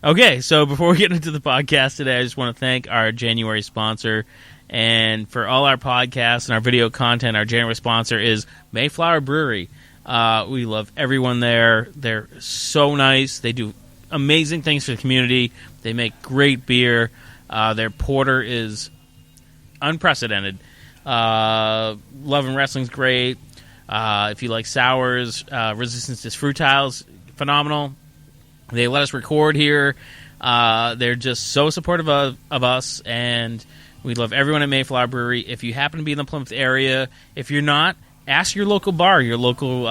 Okay, so before we get into the podcast today, I just want to thank our January sponsor. And for all our podcasts and our video content, our January sponsor is Mayflower Brewery. We love everyone there. They're so nice. They do amazing things for the community. They make great beer. Their porter is unprecedented. Love and Wrestling's great. If you like sours, Resistance is Frutile's phenomenal. They let us record here. They're just so supportive of us, and we love everyone at Mayflower Brewery. If you happen to be in the Plymouth area, if you're not, ask your local bar, your local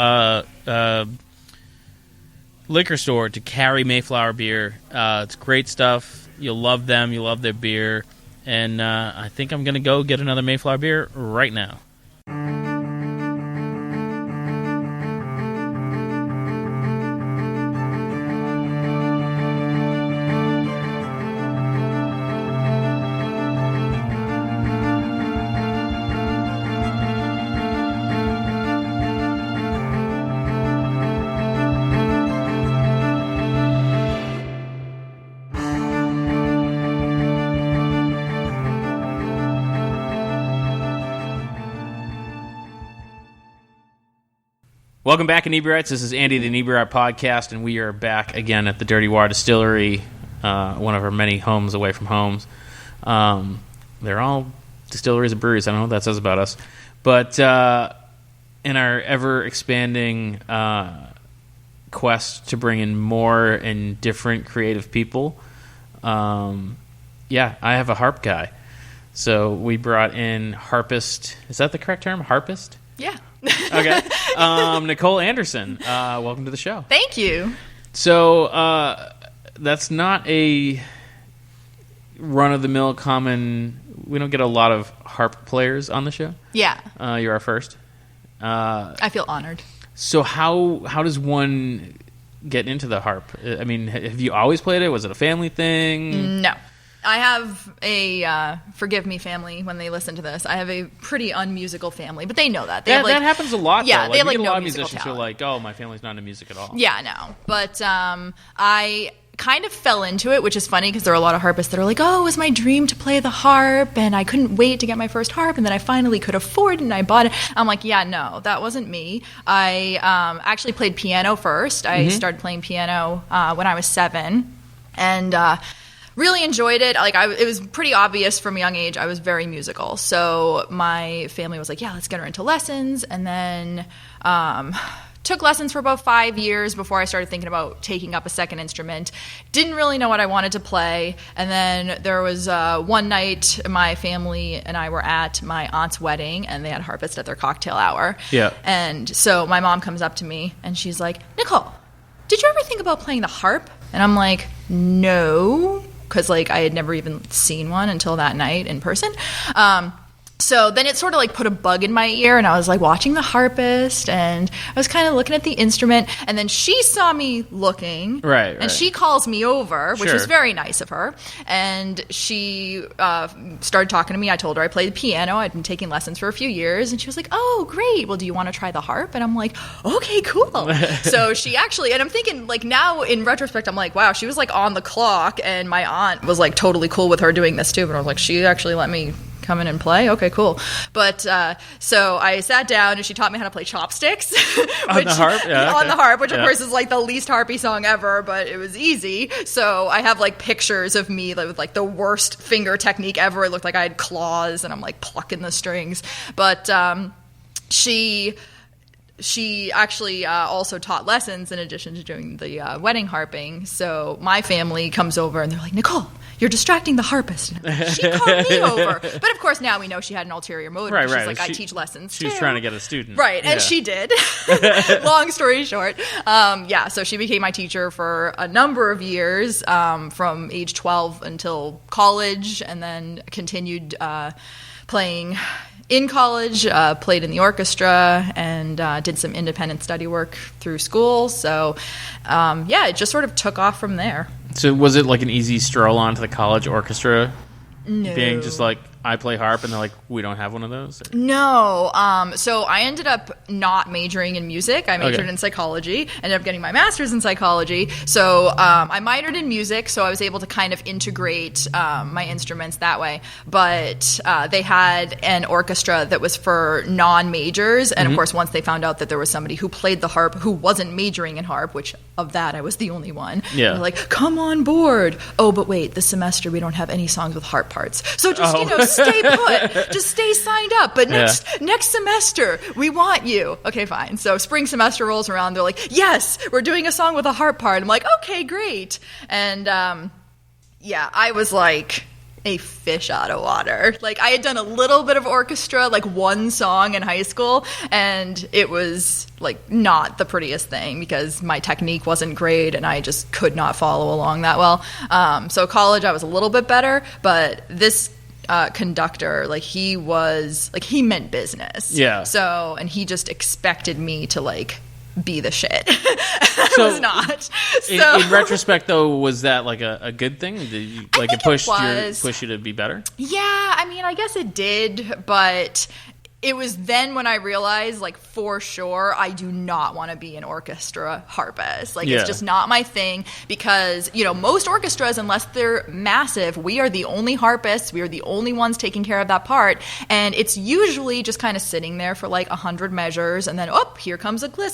liquor store to carry Mayflower beer. It's great stuff. You'll love them. You'll love their beer. And I think I'm going to go get another Mayflower beer right now. Welcome back, Inebri-arts. This is Andy, the Inebri-art podcast, and we are back again at the Dirty Water Distillery, one of our many homes away from homes. They're all distilleries and breweries. I don't know what that says about us. But in our ever-expanding quest to bring in more and different creative people, I have a harp guy. So we brought in Harpist. Is that the correct term? Harpist? Yeah. Okay. Nicole Anderson, welcome to the show. Thank you. So that's not a run-of-the-mill common... We don't get a lot of harp players on the show. Yeah. You're our first. I feel honored. So how does one get into the harp? I mean, have you always played it? Was it a family thing? No. I have a, forgive me family when they listen to this, I have a pretty unmusical family, but they know that. They have, like, that happens a lot, yeah, though. they have, we like, get a lot no of musical musicians who are talent. like, oh, my family's not into music at all. Yeah, no. But I kind of fell into it, which is funny because there are a lot of harpists that are like, oh, it was my dream to play the harp, and I couldn't wait to get my first harp, and then I finally could afford it, and I bought it. I'm like, yeah, no, that wasn't me. I actually played piano first. I started playing piano when I was 7, and really enjoyed it. Like, it was pretty obvious from a young age I was very musical. So my family was like, yeah, let's get her into lessons. And then took lessons for about 5 years before I started thinking about taking up a second instrument. Didn't really know what I wanted to play. And then there was one night my family and I were at my aunt's wedding, and they had harpist at their cocktail hour. Yeah. And so my mom comes up to me and she's like, Nicole, did you ever think about playing the harp? And I'm like, no, because, like, I had never even seen one until that night in person. So then it sort of, like, put a bug in my ear, and I was, like, watching The Harpist, and I was kind of looking at the instrument, and then she saw me looking. Right. And she calls me over, which Sure. was very nice of her, and she started talking to me. I told her I played the piano. I'd been taking lessons for a few years, and she was like, oh, great. Well, do you want to try the harp? And I'm like, okay, cool. So she actually, and I'm thinking, like, now in retrospect, I'm like, wow, she was, like, on the clock, and my aunt was, like, totally cool with her doing this, too. But I was like, she actually let me come in and play? Okay, cool. But so I sat down and she taught me how to play chopsticks. On the harp? Yeah, okay. On the harp, which of Yeah. course is like the least harpy song ever, but it was easy. So I have like pictures of me with like the worst finger technique ever. It looked like I had claws and I'm like plucking the strings. But she actually also taught lessons in addition to doing the wedding harping. So my family comes over and they're like, Nicole, you're distracting the harpist. And I'm like, she called me over. But of course now we know she had an ulterior motive. Right. She's like, I teach lessons She was too. trying to get a student. Right, and Yeah. she did. Long story short. So she became my teacher for a number of years, from age 12 until college, and then continued playing in college, played in the orchestra, and did some independent study work through school. So, it just sort of took off from there. So was it like an easy stroll onto the college orchestra? No. Being just like, I play harp, and they're like, we don't have one of those? Or? No. So I ended up not majoring in music. I majored in psychology, ended up getting my master's in psychology. So I minored in music, so I was able to kind of integrate my instruments that way. But they had an orchestra that was for non-majors, and of course, once they found out that there was somebody who played the harp who wasn't majoring in harp, which of that I was the only one, they're like, come on board. Oh, but wait, this semester we don't have any songs with harp parts. So just, stay put. Just stay signed up. But next semester, we want you. Okay, fine. So spring semester rolls around. They're like, yes, we're doing a song with a harp part. I'm like, okay, great. And I was like a fish out of water. Like, I had done a little bit of orchestra, like one song in high school, and it was like not the prettiest thing because my technique wasn't great and I just could not follow along that well. So college, I was a little bit better, but this conductor, like, he meant business. Yeah. So, and he just expected me to like be the shit. I was not. So, in retrospect, though, was that like a good thing? Did you, like, it pushed you to be better? Yeah, I mean, I guess it did, but it was then when I realized, like, for sure, I do not want to be an orchestra harpist. Like, it's just not my thing because, most orchestras, unless they're massive, we are the only harpists. We are the only ones taking care of that part. And it's usually just kind of sitting there for, like, 100 measures. And then, here comes a gliss.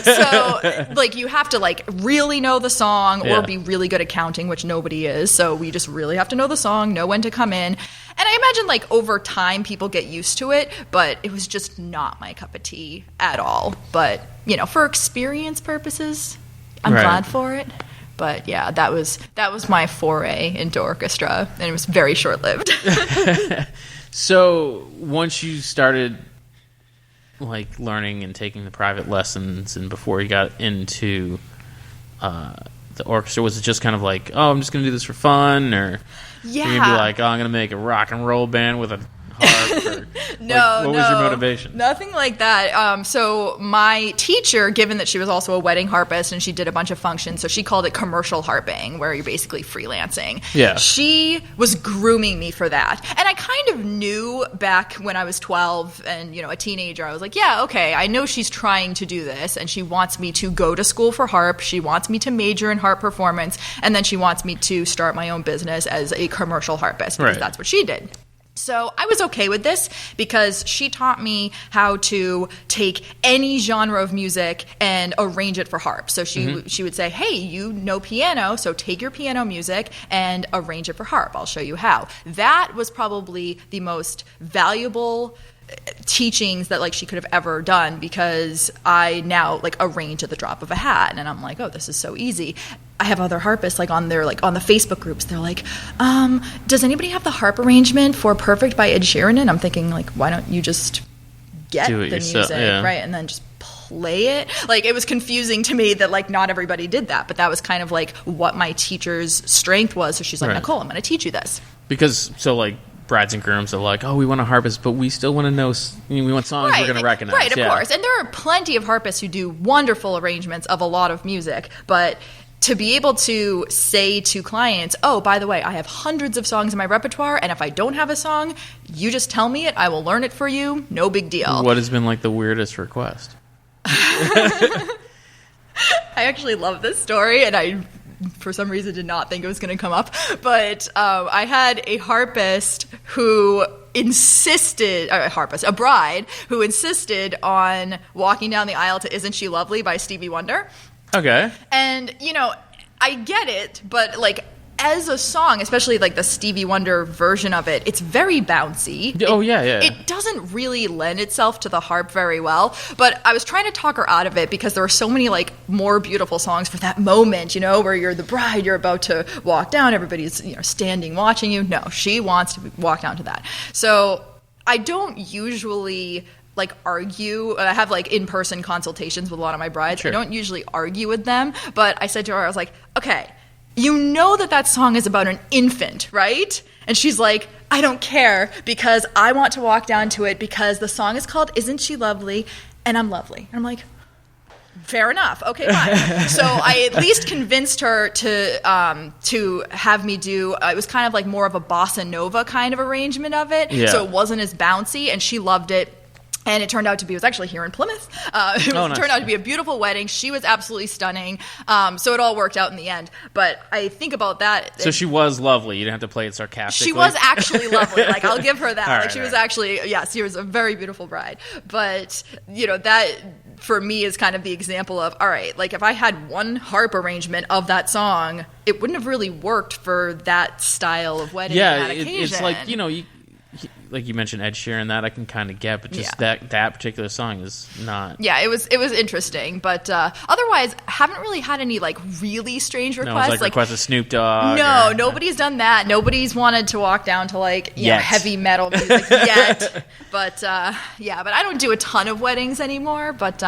So, like, you have to, like, really know the song or be really good at counting, which nobody is. So we just really have to know the song, know when to come in. And I imagine, like, over time, people get used to it, but it was just not my cup of tea at all. But, for experience purposes, I'm glad for it. But, yeah, that was my foray into orchestra, and it was very short-lived. So once you started, like, learning and taking the private lessons and before you got into the orchestra, was it just kind of like, I'm just going to do this for fun, or... Yeah. You're going to be like, I'm going to make a rock and roll band with a harp? Or, what was your motivation? Nothing like that. So my teacher, given that she was also a wedding harpist and she did a bunch of functions, so she called it commercial harping, where you're basically freelancing. Yeah. She was grooming me for that. And I kind of knew back when I was 12 and, a teenager, I was like, yeah, okay, I know she's trying to do this and she wants me to go to school for harp. She wants me to major in harp performance. And then she wants me to start my own business as a commercial harpist because that's what she did. So I was okay with this because she taught me how to take any genre of music and arrange it for harp. So she would say, hey, you know piano, so take your piano music and arrange it for harp. I'll show you how. That was probably the most valuable teachings that, like, she could have ever done because I now, like, arrange at the drop of a hat. And I'm like, this is so easy. I have other harpists, like, on the Facebook groups. They're like, does anybody have the harp arrangement for Perfect by Ed Sheeran? And I'm thinking, like, why don't you just get the music, right? And then just play it. Like, it was confusing to me that, like, not everybody did that. But that was kind of, like, what my teacher's strength was. So she's like, Nicole, I'm going to teach you this. Because, so, like, brides and grooms are like, we want a harpist, but we still want to know, we want songs we're going to recognize. Right, of course. And there are plenty of harpists who do wonderful arrangements of a lot of music, but to be able to say to clients, by the way, I have hundreds of songs in my repertoire, and if I don't have a song, you just tell me it, I will learn it for you, no big deal. What has been, like, the weirdest request? I actually love this story, and I, for some reason, did not think it was going to come up. But I had a harpist who insisted, a bride who insisted on walking down the aisle to Isn't She Lovely by Stevie Wonder. Okay. And, I get it, but, like, as a song, especially, like, the Stevie Wonder version of it, it's very bouncy. It doesn't really lend itself to the harp very well, but I was trying to talk her out of it because there were so many, like, more beautiful songs for that moment, where you're the bride, you're about to walk down, everybody's, standing watching you. No, she wants to walk down to that. So I don't usually, like, argue. I have, like, in-person consultations with a lot of my brides. Sure. I don't usually argue with them, but I said to her, I was like, okay, you know that song is about an infant, right? And she's like, I don't care because I want to walk down to it because the song is called Isn't She Lovely? And I'm lovely. And I'm like, Fair enough. Okay, fine. So I at least convinced her to have me do. It was kind of like more of a bossa nova kind of arrangement of it, so it wasn't as bouncy, and she loved it. And it turned out to be, it was actually here in Plymouth. Nice. Turned out to be a beautiful wedding. She was absolutely stunning. So it all worked out in the end. But I think about that. So she was lovely. You didn't have to play it sarcastically. She was actually lovely. Like, I'll give her that. All like, right, she was actually, yes, she was a very beautiful bride. But, you know, that for me is kind of the example of, all right, like if I had one harp arrangement of that song, it wouldn't have really worked for that style of wedding. Yeah, on that occasion. it's like, you know, like you mentioned Ed Sheeran, that I can kind of get, but just that particular song is not. Yeah, it was interesting, but otherwise, haven't really had any like really strange requests. No, it's like requests of Snoop Dogg. No, nobody's done that. Nobody's wanted to walk down to like know, heavy metal music yet. But yeah, but I don't do a ton of weddings anymore. But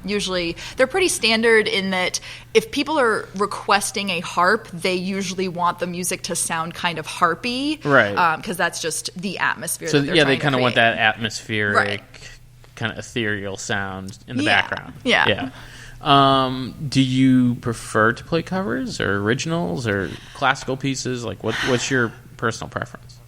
usually they're pretty standard in that if people are requesting a harp, they usually want the music to sound kind of harpy, right? Because that's just the atmosphere. So that they kind of want that atmospheric, kind of ethereal sound in the background. Yeah. Do you prefer to play covers or originals or classical pieces? Like, what's your personal preference?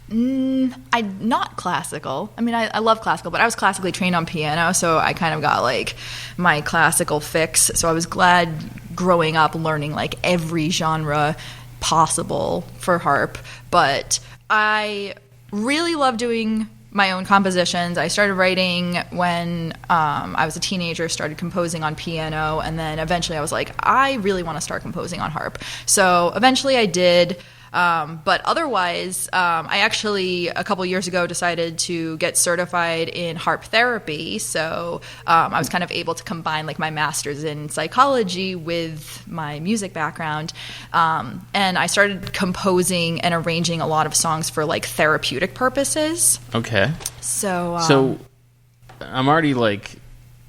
Not classical. I mean, I love classical, but I was classically trained on piano, so I kind of got like my classical fix. So I was glad growing up learning like every genre possible for harp. But I really love doing my own compositions. I started writing when I was a teenager, started composing on piano, and then eventually I was like, I really want to start composing on harp. So eventually I did. But otherwise, I actually, a couple years ago, decided to get certified in harp therapy. So I was kind of able to combine like my master's in psychology with my music background. And I started composing and arranging a lot of songs for like therapeutic purposes. Okay. So I'm already like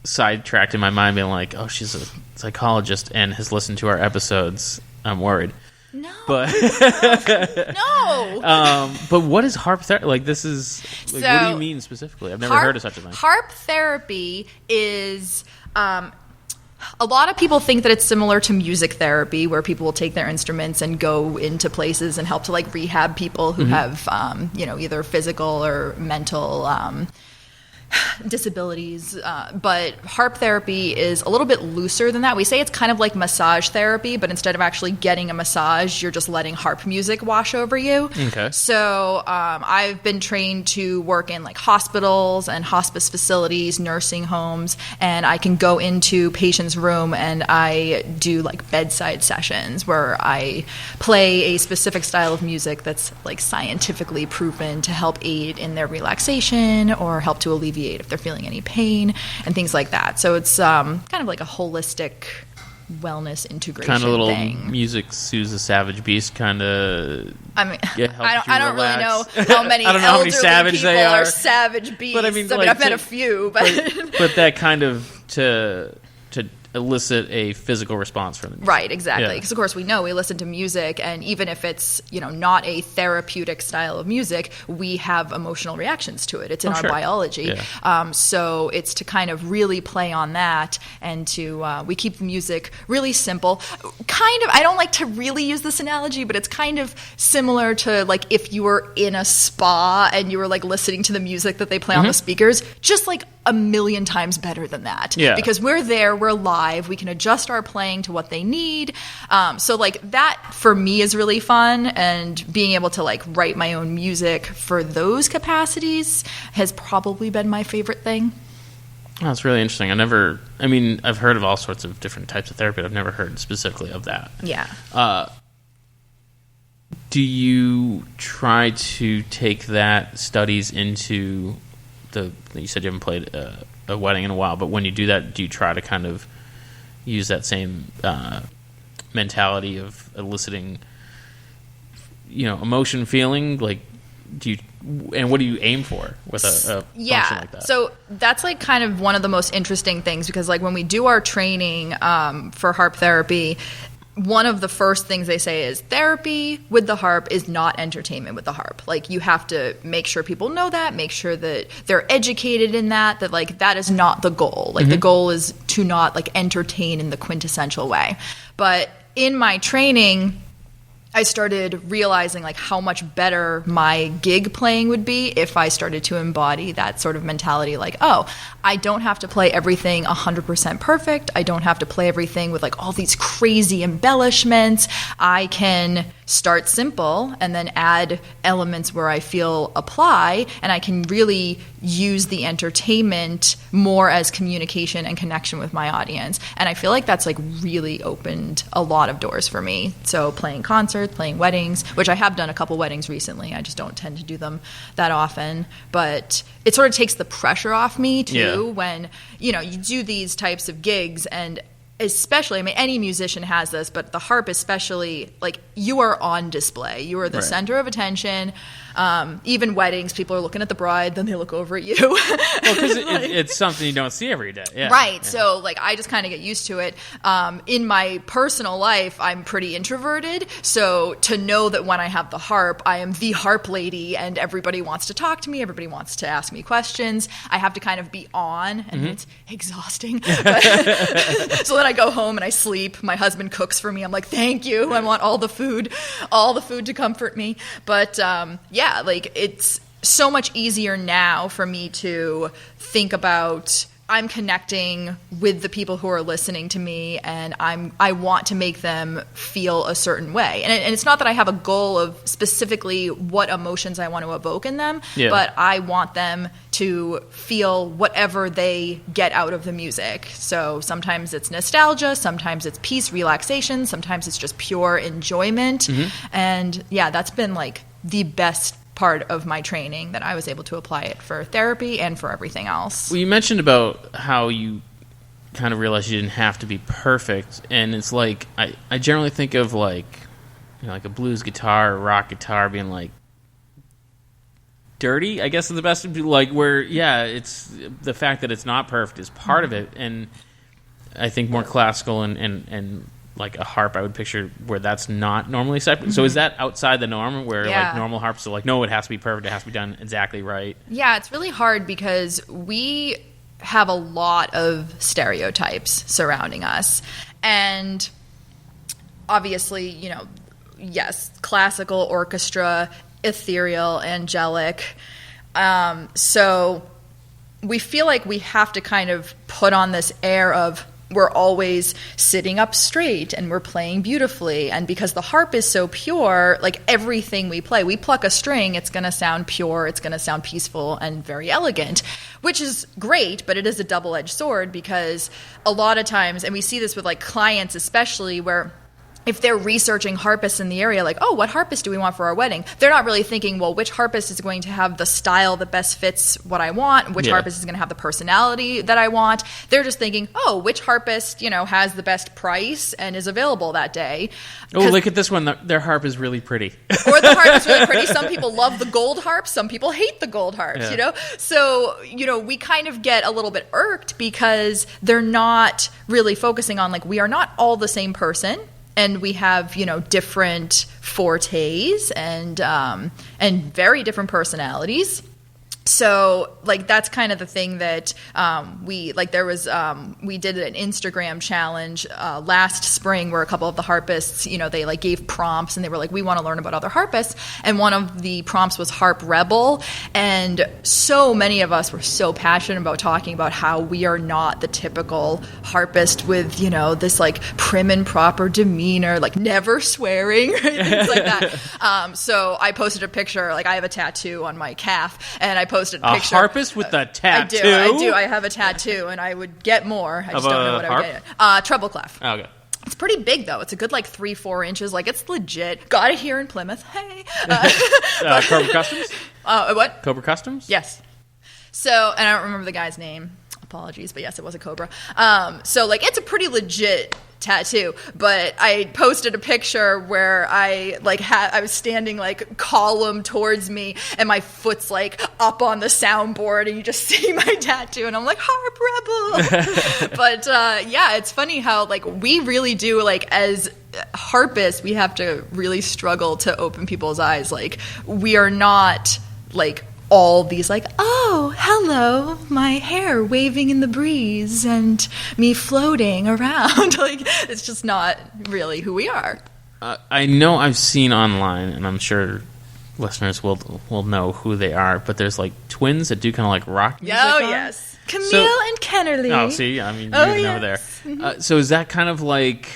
sidetracked in my mind being like, oh, she's a psychologist and has listened to our episodes. I'm worried. No. But no. But what is harp therapy? Like, this is like, what do you mean specifically? I've never heard of such a thing. Harp therapy is a lot of people think that it's similar to music therapy, where people will take their instruments and go into places and help to like rehab people who have either physical or mental disabilities, but harp therapy is a little bit looser than that. We say it's kind of like massage therapy, but instead of actually getting a massage, you're just letting harp music wash over you. Okay. So I've been trained to work in like hospitals and hospice facilities, nursing homes, and I can go into patients' room and I do like bedside sessions where I play a specific style of music that's like scientifically proven to help aid in their relaxation or help to alleviate if they're feeling any pain and things like that. So it's kind of like a holistic wellness integration kind of little thing. Music soothes the savage beast kind of. I mean, I don't really know how many I don't know how many savage people they are. Savage beasts. But I mean, I've met a few, but that kind of to elicit a physical response from them. Right, exactly. Because of course we know we listen to music, and even if it's not a therapeutic style of music, we have emotional reactions to it. It's in our biology. Yeah. So it's to kind of really play on that, and to we keep the music really simple. Kind of, I don't like to really use this analogy, but it's kind of similar to like if you were in a spa and you were like listening to the music that they play on the speakers, just like a million times better than that. Yeah. Because we're there, we're live, we can adjust our playing to what they need. So like that for me is really fun, and being able to like write my own music for those capacities has probably been my favorite thing. Oh, that's really interesting. I've heard of all sorts of different types of therapy, but I've never heard specifically of that. Yeah. Do you try to take that studies into you said you haven't played a wedding in a while, but when you do that, do you try to kind of use that same mentality of eliciting, emotion, feeling? Like, and what do you aim for with a function like that? So that's like kind of one of the most interesting things, because like when we do our training for harp therapy, one of the first things they say is therapy with the harp is not entertainment with the harp. Like, you have to make sure people know that, make sure that they're educated in that like that is not the goal. Like, the goal is to not like entertain in the quintessential way. But in my training, I started realizing like how much better my gig playing would be if I started to embody that sort of mentality. Like, oh, I don't have to play everything 100% perfect. I don't have to play everything with like all these crazy embellishments. I can start simple and then add elements where I feel apply, and I can really use the entertainment more as communication and connection with my audience. And I feel like that's like really opened a lot of doors for me. So playing concerts, playing weddings, which I have done a couple weddings recently. I just don't tend to do them that often, but it sort of takes the pressure off me too when, you know, you do these types of gigs, and especially, I mean, any musician has this, but the harp especially, like, you are on display. You are the center of attention. Even weddings, people are looking at the bride, then they look over at you. Well, because it's something you don't see every day. Yeah. Right. Yeah. So, like, I just kind of get used to it. In my personal life, I'm pretty introverted. So to know that when I have the harp, I am the harp lady, and everybody wants to talk to me, everybody wants to ask me questions, I have to kind of be on, and it's exhausting. So then I go home and I sleep. My husband cooks for me. I'm like, thank you. I want all the food to comfort me. But yeah, like, it's so much easier now for me to think about, I'm connecting with the people who are listening to me, and I want to make them feel a certain way. And it's not that I have a goal of specifically what emotions I want to evoke in them, but I want them to feel whatever they get out of the music. So sometimes it's nostalgia, sometimes it's peace, relaxation, sometimes it's just pure enjoyment. And yeah, that's been like the best part of my training, that I was able to apply it for therapy and for everything else. Well, you mentioned about how you kind of realized you didn't have to be perfect, and it's like I generally think of like, you know, like a blues guitar or rock guitar being like dirty, I guess is the best, like, where it's the fact that it's not perfect is part of it. And I think more classical and like a harp, I would picture where that's not normally accepted. So is that outside the norm, where like normal harps are like, no, it has to be perfect, it has to be done exactly right? Yeah, it's really hard because we have a lot of stereotypes surrounding us. And obviously, you know, yes, classical, orchestra, ethereal, angelic. So we feel like we have to kind of put on this air of, we're always sitting up straight and we're playing beautifully. And because the harp is so pure, like, everything we play, we pluck a string, it's going to sound pure, it's going to sound peaceful and very elegant, which is great, but it is a double-edged sword, because a lot of times, and we see this with like clients especially, where if they're researching harpists in the area, like, oh, what harpist do we want for our wedding? They're not really thinking, well, which harpist is going to have the style that best fits what I want? Which harpist is going to have the personality that I want? They're just thinking, oh, which harpist, you know, has the best price and is available that day? Oh, look at this one. Their harp is really pretty. Or the harp is really pretty. Some people love the gold harps. Some people hate the gold harps, you know? So, you know, we kind of get a little bit irked because they're not really focusing on, like, we are not all the same person. And we have, you know, different fortes and very different personalities. So, like, that's kind of the thing that we did an Instagram challenge last spring where a couple of the harpists, you know, they like gave prompts and they were like, we want to learn about other harpists. And one of the prompts was Harp Rebel. And so many of us were so passionate about talking about how we are not the typical harpist with, you know, this like prim and proper demeanor, like never swearing, right? Things like that. So I posted a picture, like, I have a tattoo on my calf, and I posted a picture. A harpist with a tattoo? I do. I have a tattoo, and I would get more. I just don't know what I would get. Treble clef. Oh, okay. It's pretty big, though. It's a good, like, 3-4 inches. Like, it's legit. Got it here in Plymouth. Hey. Cobra Customs? What? Cobra Customs? Yes. So, and I don't remember the guy's name. Apologies, but yes, it was a Cobra. So, like, it's a pretty legit tattoo, but I posted a picture where I was standing like column towards me, and my foot's like up on the soundboard, and you just see my tattoo, and I'm like, Harp Rebel. But yeah, it's funny how, like, we really do, like, as harpists, we have to really struggle to open people's eyes. Like, we are not like all these like, oh, hello, my hair waving in the breeze and me floating around. Like, it's just not really who we are. I know I've seen online, and I'm sure listeners will know who they are, but there's like twins that do kind of like rock music. Oh, yes. Camille and Kennerly. Oh, see, I mean, you're over there. Mm-hmm. So is that kind of like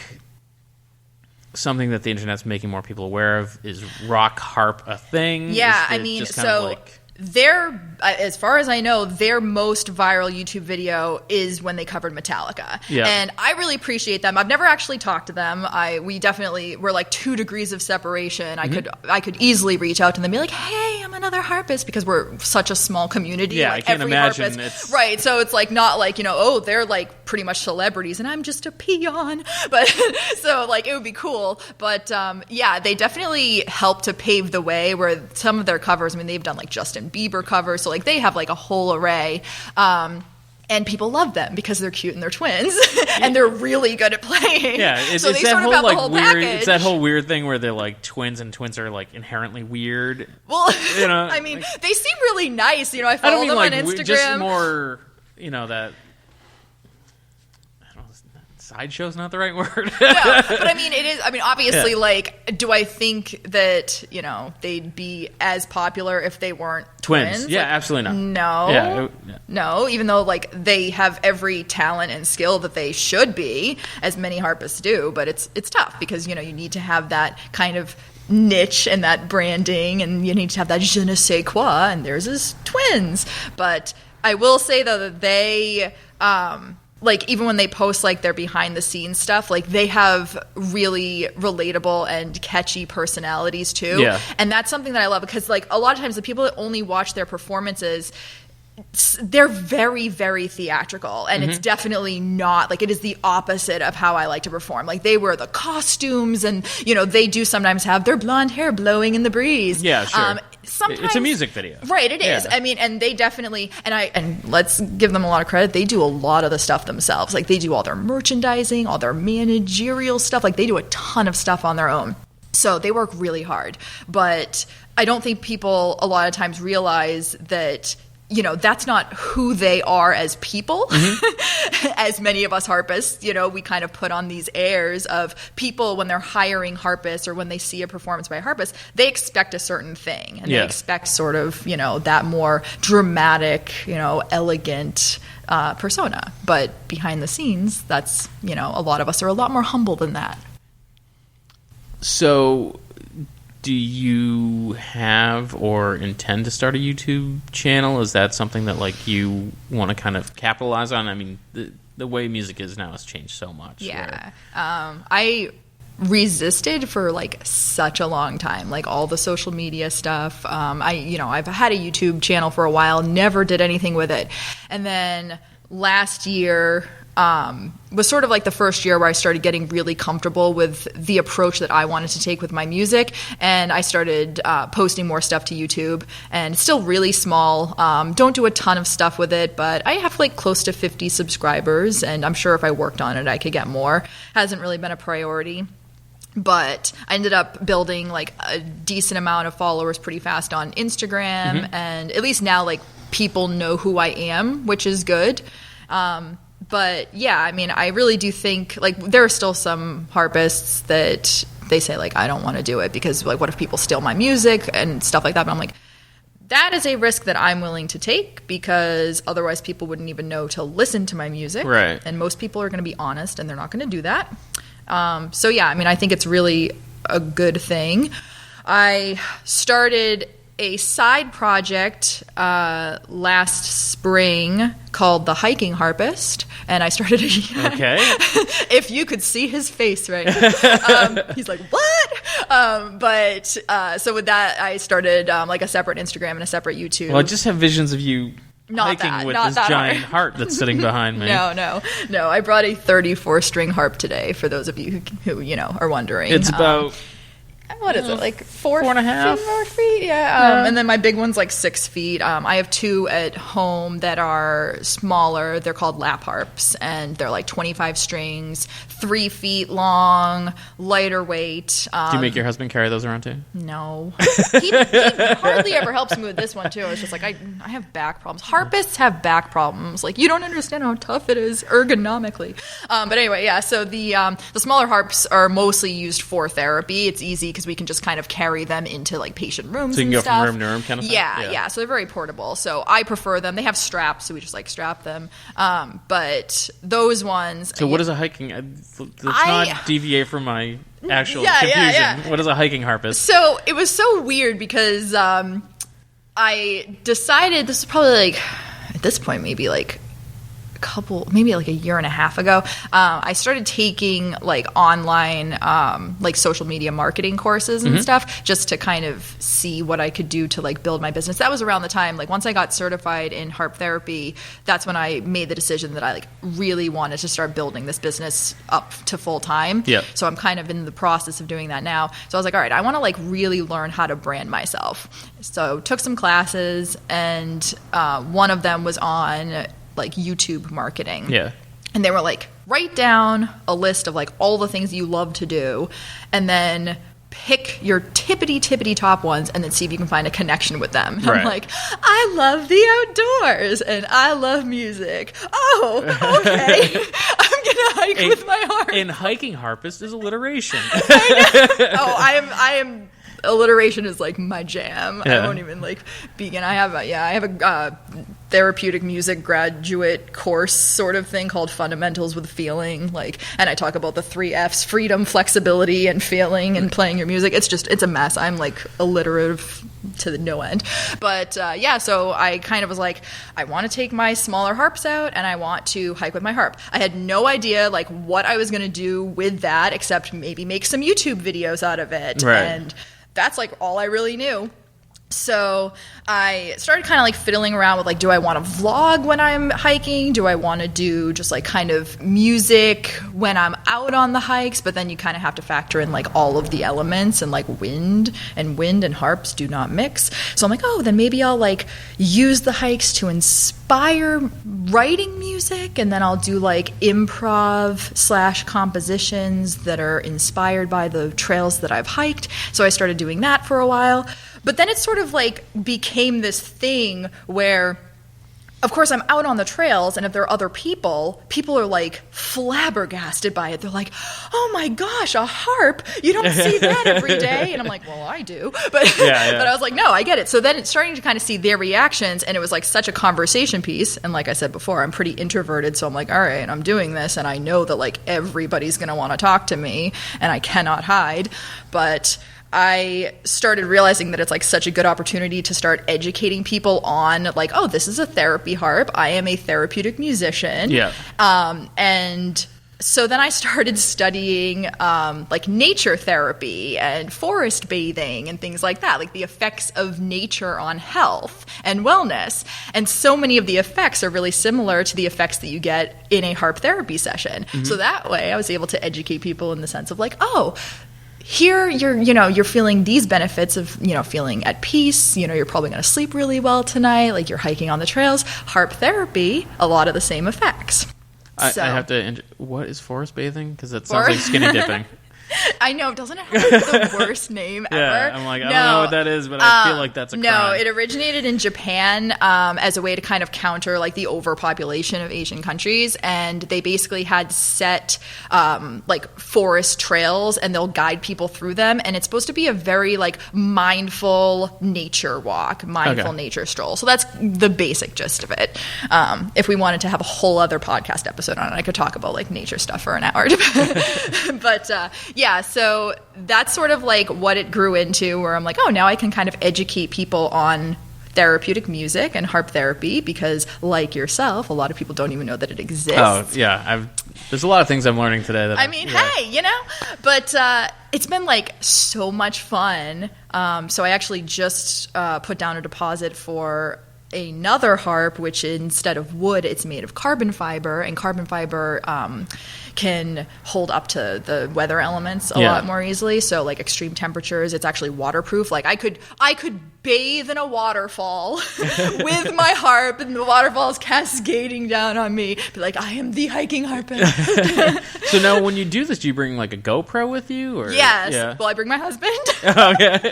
something that the internet's making more people aware of? Is rock harp a thing? Yeah, I mean, so their, as far as I know, their most viral YouTube video is when they covered Metallica. Yeah. And I really appreciate them. I've never actually talked to them. We definitely were like 2 degrees of separation. I could easily reach out to them and be like, hey, I'm another harpist, because we're such a small community. Yeah, like I can't every imagine harpist, right. So it's like not like, oh, they're like pretty much celebrities and I'm just a peon. But so like it would be cool. But yeah, they definitely help to pave the way, where some of their covers, I mean, they've done like Justin Bieber covers, so like they have like a whole array, and people love them because they're cute and they're twins and they're really good at playing. Yeah, so they sort of have the whole weird, package. it's that whole weird thing where they're like twins, and twins are like inherently weird. Well, I mean, like, they seem really nice. I follow them on Instagram. Just more, that. Sideshow's not the right word. No, but I mean, it is. I mean, obviously, like, do I think that they'd be as popular if they weren't twins? Yeah, like, absolutely not. No, yeah. No. Even though like they have every talent and skill that they should be, as many harpists do, but it's tough because you need to have that kind of niche and that branding, and you need to have that je ne sais quoi, and theirs is twins. But I will say though that they. Like, even when they post, like, their behind-the-scenes stuff, like, they have really relatable and catchy personalities, too. Yeah. And that's something that I love because, like, a lot of times the people that only watch their performances, they're very, very theatrical. And it's definitely not, like, it is the opposite of how I like to perform. Like, they wear the costumes and, they do sometimes have their blonde hair blowing in the breeze. Yeah, sure. Sometimes it's a music video, right? It is. I mean, and they definitely, and let's give them a lot of credit. They do a lot of the stuff themselves. Like, they do all their merchandising, all their managerial stuff. Like, they do a ton of stuff on their own. So they work really hard. But I don't think people a lot of times realize that that's not who they are as people. As many of us harpists, we kind of put on these airs of people when they're hiring harpists or when they see a performance by a harpist, they expect a certain thing. And they expect sort of, that more dramatic, elegant persona. But behind the scenes, that's, a lot of us are a lot more humble than that. So do you have or intend to start a YouTube channel? Is that something that like you want to kind of capitalize on? I mean, the way music is now has changed so much. Yeah. I resisted for like such a long time, like all the social media stuff. I've had a YouTube channel for a while, never did anything with it. And then last year, was sort of like the first year where I started getting really comfortable with the approach that I wanted to take with my music, and I started posting more stuff to YouTube, and it's still really small. Don't do a ton of stuff with it, but I have like close to 50 subscribers, and I'm sure if I worked on it, I could get more. Hasn't really been a priority. But I ended up building like a decent amount of followers pretty fast on Instagram, and at least now like people know who I am, which is good. But yeah, I mean, I really do think like there are still some harpists that they say like, I don't want to do it because like, what if people steal my music and stuff like that? But I'm like, that is a risk that I'm willing to take because otherwise people wouldn't even know to listen to my music. Right. And most people are going to be honest and they're not going to do that. So yeah, I mean, I think it's really a good thing. I started a side project last spring called The Hiking Harpist, and I started Okay. If you could see his face right he's like, what? So with that I started like a separate Instagram and a separate YouTube. Well, I just have visions of you hiking with this giant harp that's sitting behind me. No. I brought a 34-string harp today for those of you who are wondering. It's about what is it, like 4.5? 4 feet? Yeah. And then my big one's like 6 feet. I have 2 at home that are smaller. They're called lap harps, and they're like 25 strings, 3 feet long, lighter weight. Do you make your husband carry those around too? No. He hardly ever helps me with this one, too. It's just like, I have back problems. Harpists have back problems. Like, you don't understand how tough it is ergonomically. But anyway, yeah, so the smaller harps are mostly used for therapy. It's easy because we can just kind of carry them into, like, patient rooms and stuff. So you can go from room to room kind of thing? Yeah. So they're very portable. So I prefer them. They have straps, so we just, like, strap them. But those ones... So what is a hiking... Let's not deviate from my actual confusion. Yeah. What is a hiking harpist? So it was so weird because I decided, this is probably like, at this point, maybe like a year and a half ago, I started taking like online like social media marketing courses and stuff, just to kind of see what I could do to like build my business. That was around the time, like once I got certified in harp therapy, that's when I made the decision that I like really wanted to start building this business up to full time. Yep. So I'm kind of in the process of doing that now. So I was like, all right, I want to like really learn how to brand myself. So took some classes, and one of them was on like YouTube marketing. Yeah. And they were like, write down a list of like all the things you love to do, and then pick your tippity top ones, and then see if you can find a connection with them. Right. I'm like, I love the outdoors and I love music. Oh, okay. I'm gonna hike with my harp. And hiking harpist is alliteration. I am alliteration is like my jam. Yeah. I won't even like begin. I have a therapeutic music graduate course sort of thing called Fundamentals with Feeling, like, and I talk about the 3 F's: freedom, flexibility, and feeling, and playing your music. It's a mess. I'm like alliterative to the no end. But so I kind of was like, I want to take my smaller harps out and I want to hike with my harp. I had no idea like what I was going to do with that, except maybe make some YouTube videos out of it. Right. And that's like all I really knew. So I started kind of like fiddling around with like, do I want to vlog when I'm hiking? Do I want to do just like kind of music when I'm out on the hikes? But then you kind of have to factor in like all of the elements, and like wind and harps do not mix. So I'm like, oh, then maybe I'll like use the hikes to inspire writing music, and then I'll do like improv / compositions that are inspired by the trails that I've hiked. So I started doing that for a while. But then it sort of like became this thing where, of course, I'm out on the trails, and if there are other people are like flabbergasted by it. They're like, oh my gosh, a harp? You don't see that every day. And I'm like, well, I do. But, but I was like, no, I get it. So then it's starting to kind of see their reactions, and it was like such a conversation piece. And like I said before, I'm pretty introverted. So I'm like, all right, I'm doing this, and I know that like everybody's going to want to talk to me, and I cannot hide. But I started realizing that it's like such a good opportunity to start educating people on like, oh, this is a therapy harp. I am a therapeutic musician. Yeah. And so then I started studying like nature therapy and forest bathing and things like that, like the effects of nature on health and wellness. And so many of the effects are really similar to the effects that you get in a harp therapy session. Mm-hmm. So that way I was able to educate people in the sense of like, oh, here you're feeling these benefits of, feeling at peace. You're probably going to sleep really well tonight. Like you're hiking on the trails. Harp therapy, a lot of the same effects. I have to. What is forest bathing? Because that sounds like skinny dipping. I know, doesn't it have like, the worst name ever? Yeah, I'm like, I don't know what that is, but I feel like that's a crime. No, it originated in Japan as a way to kind of counter like the overpopulation of Asian countries, and they basically had set like forest trails, and they'll guide people through them, and it's supposed to be a very like mindful nature walk, nature stroll. So that's the basic gist of it. If we wanted to have a whole other podcast episode on it, I could talk about like nature stuff for an hour. But yeah, so that's sort of like what it grew into, where I'm like, oh, now I can kind of educate people on therapeutic music and harp therapy, because like yourself, a lot of people don't even know that it exists. Oh, yeah. There's a lot of things I'm learning today. Hey, but it's been like so much fun. So I actually just put down a deposit for another harp, which instead of wood, it's made of carbon fiber, and carbon fiber can hold up to the weather elements a lot more easily. So like extreme temperatures, it's actually waterproof. Like I could bathe in a waterfall with my harp, and the waterfall is cascading down on me. Be like, I am the hiking harpist. So now when you do this, do you bring like a GoPro with you? Or? Yes. Yeah. Well, I bring my husband. Okay.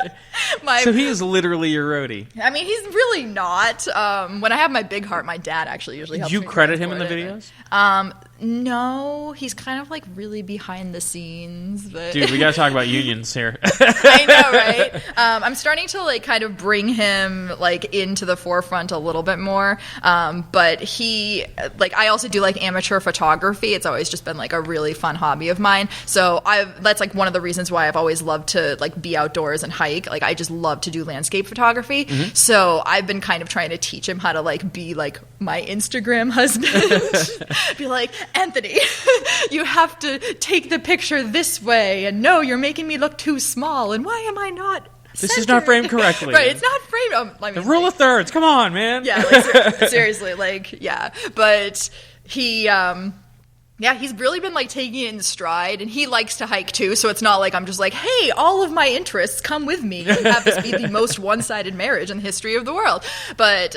So he is literally your roadie. I mean, he's really not. When I have my big harp, my dad actually usually helps me. Do you credit him in the videos? No, he's kind of like really behind the scenes. But Dude, we gotta talk about unions here. I know, right? I'm starting to like kind of bring him like into the forefront a little bit more. But he, like, I also do like amateur photography. It's always just been like a really fun hobby of mine. So that's like one of the reasons why I've always loved to like be outdoors and hike. Like I just love to do landscape photography. Mm-hmm. So I've been kind of trying to teach him how to like be like my Instagram husband. Be like, Anthony, you have to take the picture this way, and no, you're making me look too small, and why am I not centered? This is not framed correctly. Right, it's not framed. I mean, the rule of thirds, come on, man. Yeah, like, seriously, like, yeah. But he, he's really been like taking it in stride, and he likes to hike too, so it's not like I'm just like, hey, all of my interests come with me and have this be the most one-sided marriage in the history of the world. But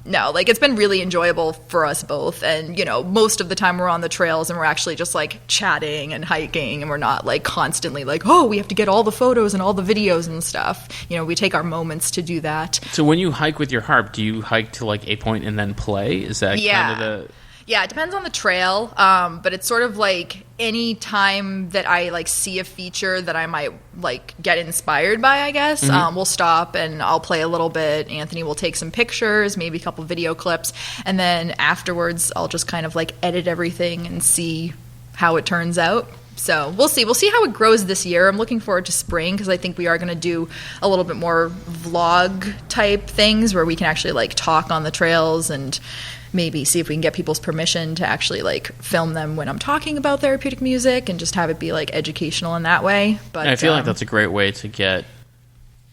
no, like it's been really enjoyable for us both, and you know, most of the time we're on the trails and we're actually just like chatting and hiking, and we're not like constantly like, oh, we have to get all the photos and all the videos and stuff. You know, we take our moments to do that. So when you hike with your harp, do you hike to like a point and then play? Is that kind of the... Yeah, it depends on the trail, but it's sort of like any time that I like see a feature that I might like get inspired by, I guess. Mm-hmm. We'll stop and I'll play a little bit. Anthony will take some pictures, maybe a couple video clips, and then afterwards I'll just kind of like edit everything and see how it turns out. So we'll see. We'll see how it grows this year. I'm looking forward to spring because I think we are going to do a little bit more vlog type things where we can actually like talk on the trails and maybe see if we can get people's permission to actually like film them when I'm talking about therapeutic music and just have it be like educational in that way. But I feel like that's a great way to get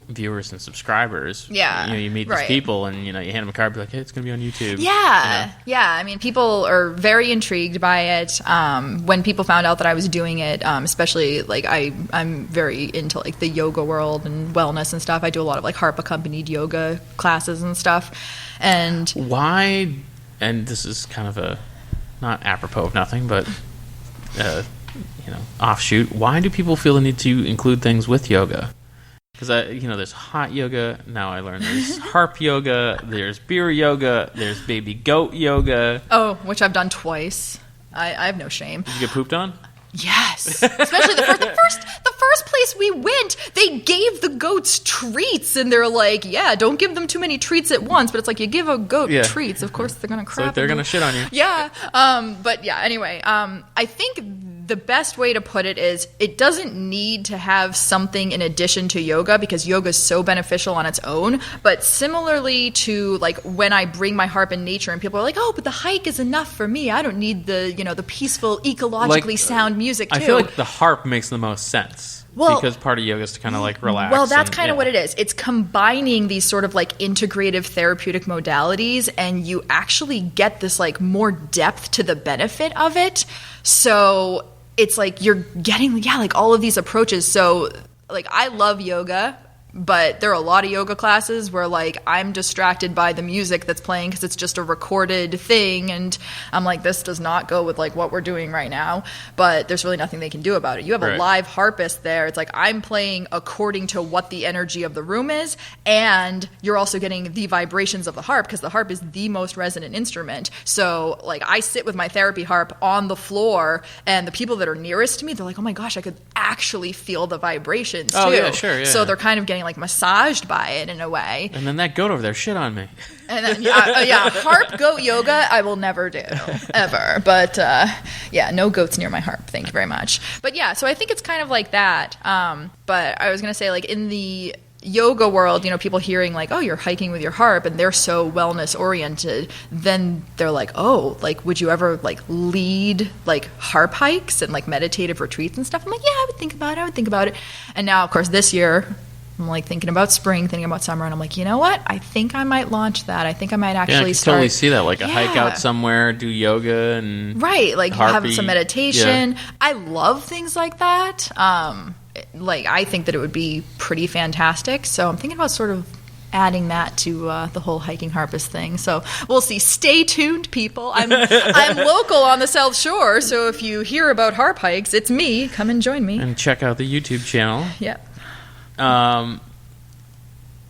viewers and subscribers. Yeah, you know, you meet these people and you know, you hand them a card, be like, hey, it's going to be on YouTube. Yeah, you know? Yeah. I mean, people are very intrigued by it. When people found out that I was doing it, especially like I'm very into like the yoga world and wellness and stuff. I do a lot of like harp accompanied yoga classes and stuff. And why? And this is kind of a not apropos of nothing, but you know, offshoot. Why do people feel the need to include things with yoga? Because you know, there's hot yoga. Now I learned there's harp yoga. There's beer yoga. There's baby goat yoga. Oh, which I've done twice. I have no shame. Did you get pooped on? Yes, especially the first place we went, they gave the goats treats, and they're like, "Yeah, don't give them too many treats at once." But it's like you give a goat treats, of course they're gonna crap. So they're gonna shit on you. Yeah, but yeah. Anyway, I think the best way to put it is it doesn't need to have something in addition to yoga because yoga is so beneficial on its own. But similarly to like when I bring my harp in nature and people are like, oh, but the hike is enough for me. I don't need the, you know, the peaceful, ecologically sound music too. I feel like the harp makes the most sense. Well, because part of yoga is to kind of like relax. Well, that's kind of what it is. It's combining these sort of like integrative therapeutic modalities, and you actually get this like more depth to the benefit of it. So it's like you're getting, like all of these approaches. So like I love yoga, but there are a lot of yoga classes where like I'm distracted by the music that's playing because it's just a recorded thing, and I'm like, this does not go with like what we're doing right now, but there's really nothing they can do about it. You have a live harpist there. It's like I'm playing according to what the energy of the room is, and you're also getting the vibrations of the harp because the harp is the most resonant instrument. So like I sit with my therapy harp on the floor, and the people that are nearest to me, they're like, oh my gosh, I could actually feel the vibrations too. Oh yeah, sure, yeah. So they're kind of getting like massaged by it in a way. And then that goat over there shit on me. And then harp goat yoga I will never do ever. But no goats near my harp. Thank you very much. But yeah, so I think it's kind of like that. But I was gonna say like in the yoga world, you know, people hearing like, oh, you're hiking with your harp and they're so wellness oriented, then they're like, oh, like would you ever like lead like harp hikes and like meditative retreats and stuff? I'm like, yeah, I would think about it. And now of course this year I'm like thinking about spring, thinking about summer, and I'm like, you know what? I think I might launch that. I think I might actually I can start. totally see that, like a hike out somewhere, do yoga and like harpy. have some meditation. I love things like that. Like I think that it would be pretty fantastic. So I'm thinking about sort of adding that to the whole hiking harpist thing. So we'll see. Stay tuned, people. I'm local on the South Shore, so if you hear about harp hikes, it's me. Come and join me. And check out the YouTube channel. Yep. So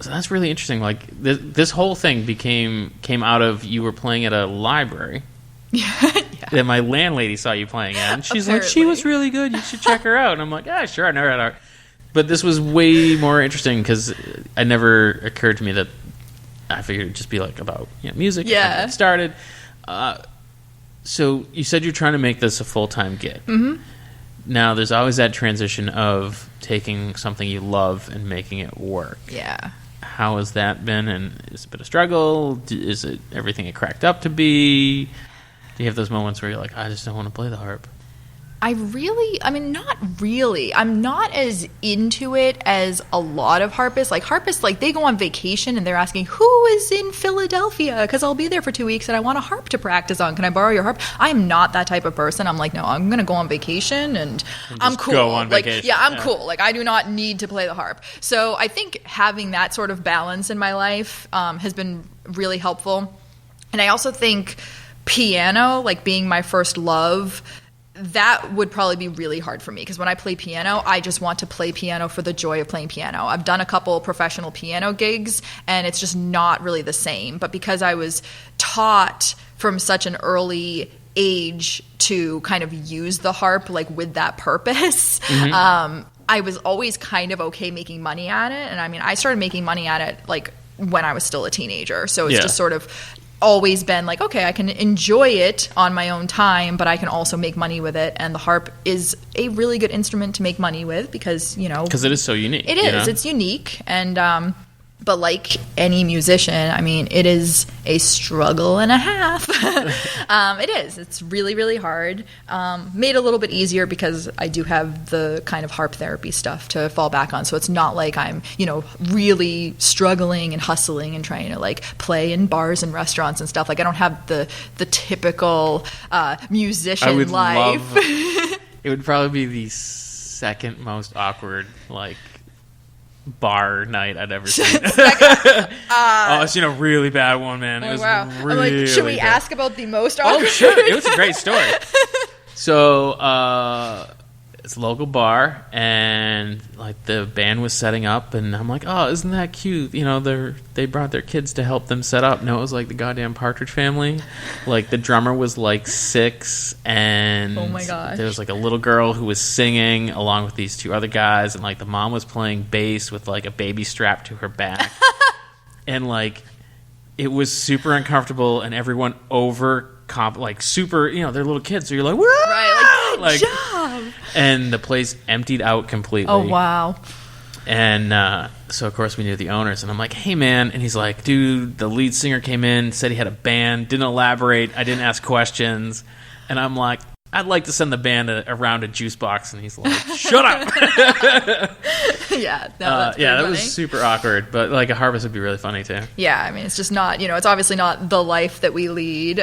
that's really interesting. Like this whole thing came out of you were playing at a library. Yeah. That my landlady saw you playing at, and she's like, she was really good. You should check her out. And I'm like, sure. I never had art. But this was way more interesting because it never occurred to me that I figured it'd just be like about music. Yeah. It started. So you said you're trying to make this a full-time gig. Mm-hmm. Now, there's always that transition of taking something you love and making it work. Yeah. How has that been? And is it a bit of struggle? Is it everything it cracked up to be? Do you have those moments where you're like, I just don't want to play the harp? Not really. I'm not as into it as a lot of harpists. Like harpists, like they go on vacation and they're asking, who is in Philadelphia? Because I'll be there for 2 weeks and I want a harp to practice on. Can I borrow your harp? I'm not that type of person. I'm like, no, I'm going to go on vacation and I'm cool. Go on vacation. I'm cool. Like I do not need to play the harp. So I think having that sort of balance in my life has been really helpful. And I also think piano, like being my first love, that would probably be really hard for me because when I play piano, I just want to play piano for the joy of playing piano. I've done a couple professional piano gigs and it's just not really the same. But because I was taught from such an early age to kind of use the harp like with that purpose, I was always kind of okay making money at it. And I mean, I started making money at it like when I was still a teenager. So it's just sort of always been like, okay, I can enjoy it on my own time, but I can also make money with it. And the harp is a really good instrument to make money with because, because it is so unique. It is. It's unique. And, but like any musician, I mean, it is a struggle and a half. It is. It's really, really hard. Made a little bit easier because I do have the kind of harp therapy stuff to fall back on. So it's not like I'm, really struggling and hustling and trying to like play in bars and restaurants and stuff. Like I don't have the typical musician life. It would probably be the second most awkward, like, bar night I'd ever seen. I've seen a really bad one, man. It was really should we bad. ask about the most awkward? Oh, sure. It was a great story. So, it's a local bar, and like the band was setting up, and I'm like, oh, isn't that cute? They brought their kids to help them set up. No, it was like the goddamn Partridge Family. Like the drummer was like 6, and oh my gosh, there was like a little girl who was singing along with these 2 other guys, and like the mom was playing bass with like a baby strapped to her back, and like it was super uncomfortable, and everyone super, they're little kids, so you're like, whoa! Right, like, good job. And the place emptied out completely. Oh, wow. And so, of course, we knew the owners. And I'm like, hey, man. And he's like, dude, the lead singer came in, said he had a band, didn't elaborate. I didn't ask questions. And I'm like, I'd like to send the band around a juice box. And he's like, shut up. That's that funny. was super awkward. But like a harpist would be really funny, too. Yeah, I mean, it's just not, it's obviously not the life that we lead.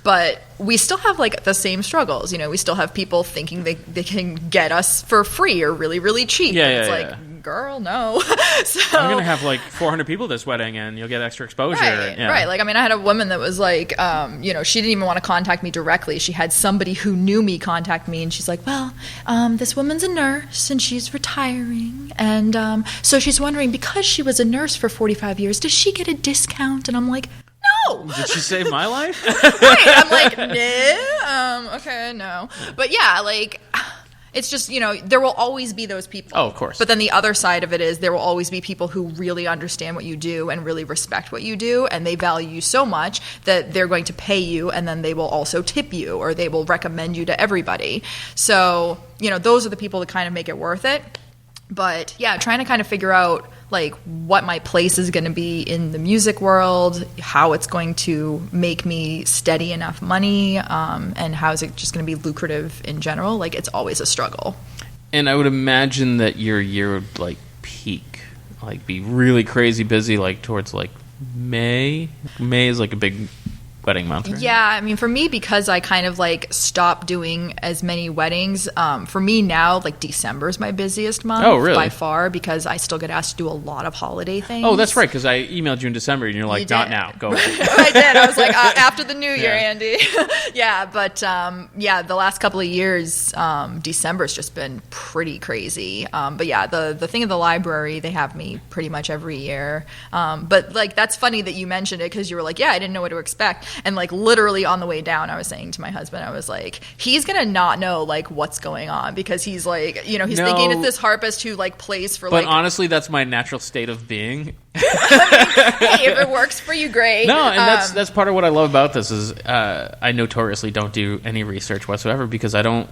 But we still have like the same struggles. We still have people thinking they can get us for free or really, really cheap. It's like, girl, no. So I'm going to have like 400 people at this wedding and you'll get extra exposure. Right. Like, I mean, I had a woman that was like, she didn't even want to contact me directly. She had somebody who knew me contact me, and she's like, well, this woman's a nurse and she's retiring. And so she's wondering, because she was a nurse for 45 years, does she get a discount? And I'm like, no. Did she save my life? Right. I'm like, no. Okay, no. But yeah, like, it's just, there will always be those people. Oh, of course. But then the other side of it is there will always be people who really understand what you do and really respect what you do, and they value you so much that they're going to pay you, and then they will also tip you, or they will recommend you to everybody. So, those are the people that kind of make it worth it. But yeah, trying to kind of figure out like what my place is going to be in the music world, how it's going to make me steady enough money, and how is it just going to be lucrative in general. Like, it's always a struggle. And I would imagine that your year would like peak? Like, be really crazy busy, like, towards, like, May? May is, like, a big wedding month, right? Yeah, I mean, for me, because I kind of like stopped doing as many weddings, for me now, like December is my busiest month. Oh, really? By far, because I still get asked to do a lot of holiday things. Oh, that's right, because I emailed you in December, and you're like, You not did. now, go away. I did. I was like, after the new year, Yeah. Andy. Yeah, but the last couple of years, December's just been pretty crazy. But yeah, the thing at the library, they have me pretty much every year. But like, that's funny that you mentioned it, because you were like, yeah, I didn't know what to expect. And like literally on the way down, I was saying to my husband, I was like, he's gonna not know like what's going on, because he's like, he's thinking it's this harpist who like plays for But like. honestly, that's my natural state of being. Hey, if it works for you, great. No, and that's part of what I love about this is I notoriously don't do any research whatsoever, because I don't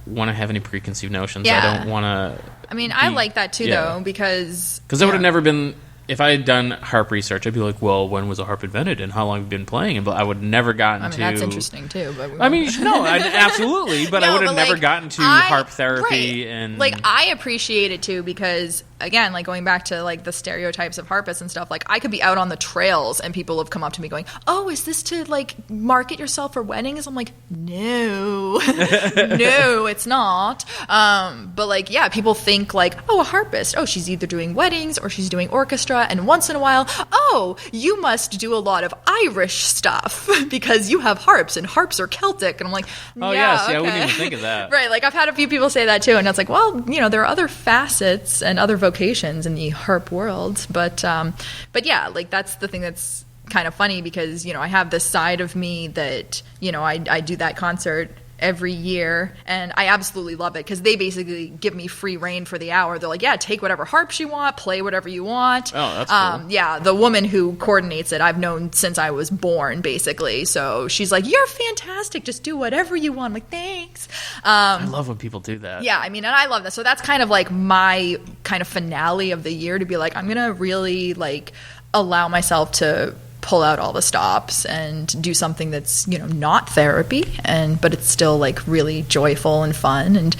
want to have any preconceived notions. Yeah. I don't want to. I mean, I like that too, though, because that would have never been. If I had done harp research, I'd be like, well, when was a harp invented and how long have you been playing? And I would have never gotten to... that's interesting too. But absolutely, but I would have never gotten to harp therapy. Right. And like, I appreciate it too, because again, like going back to like the stereotypes of harpists and stuff, like I could be out on the trails and people have come up to me going, oh, is this to like market yourself for weddings? I'm like, no, no, it's not. But like, yeah, people think like, oh, a harpist, oh, she's either doing weddings or she's doing orchestra. And once in a while, oh, you must do a lot of Irish stuff because you have harps, and harps are Celtic. And I'm like, oh, yeah, okay. I wouldn't even think of that. Right, like I've had a few people say that too, and it's like, well, there are other facets and other vocations in the harp world, but yeah, like that's the thing that's kind of funny, because I have this side of me that I do that concert every year, and I absolutely love it, because they basically give me free reign for the hour. They're like, yeah, take whatever harps you want, play whatever you want. Oh, that's cool. Yeah, the woman who coordinates it, I've known since I was born, basically. So she's like, you're fantastic, just do whatever you want. I'm like, thanks. I love when people do that. Yeah, I mean, and I love that. So that's kind of like my kind of finale of the year, to be like, I'm gonna really like allow myself to pull out all the stops and do something that's not therapy, but it's still like really joyful and fun. And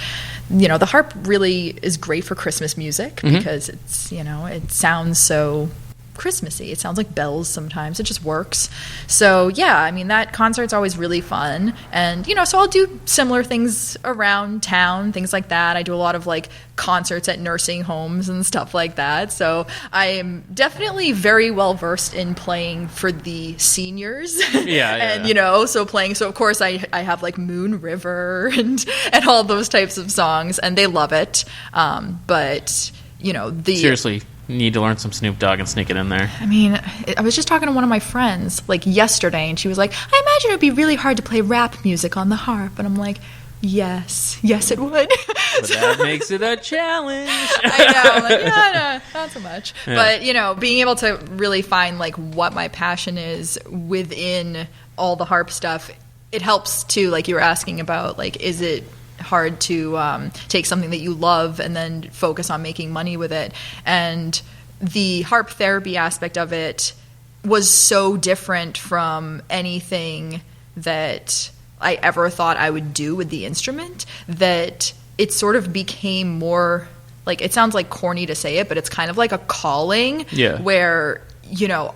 the harp really is great for Christmas music, because it's it sounds so Christmassy. It sounds like bells sometimes. It just works. So yeah, I mean, that concert's always really fun. And so I'll do similar things around town, things like that. I do a lot of like concerts at nursing homes and stuff like that. So I am definitely very well versed in playing for the seniors. So of course I have like Moon River and all those types of songs, and they love it. But seriously, need to learn some Snoop Dogg and sneak it in there. I mean, I was just talking to one of my friends like yesterday, and she was like, I imagine it would be really hard to play rap music on the harp. And I'm like, yes it would. But that makes it a challenge. I know. I'm like, no, not so much. Yeah. But, being able to really find like what my passion is within all the harp stuff, it helps too. Like you were asking about, like, is it hard to take something that you love and then focus on making money with it? And the harp therapy aspect of it was so different from anything that I ever thought I would do with the instrument, that it sort of became more like, it sounds like corny to say it, but it's kind of like a calling. Yeah. Where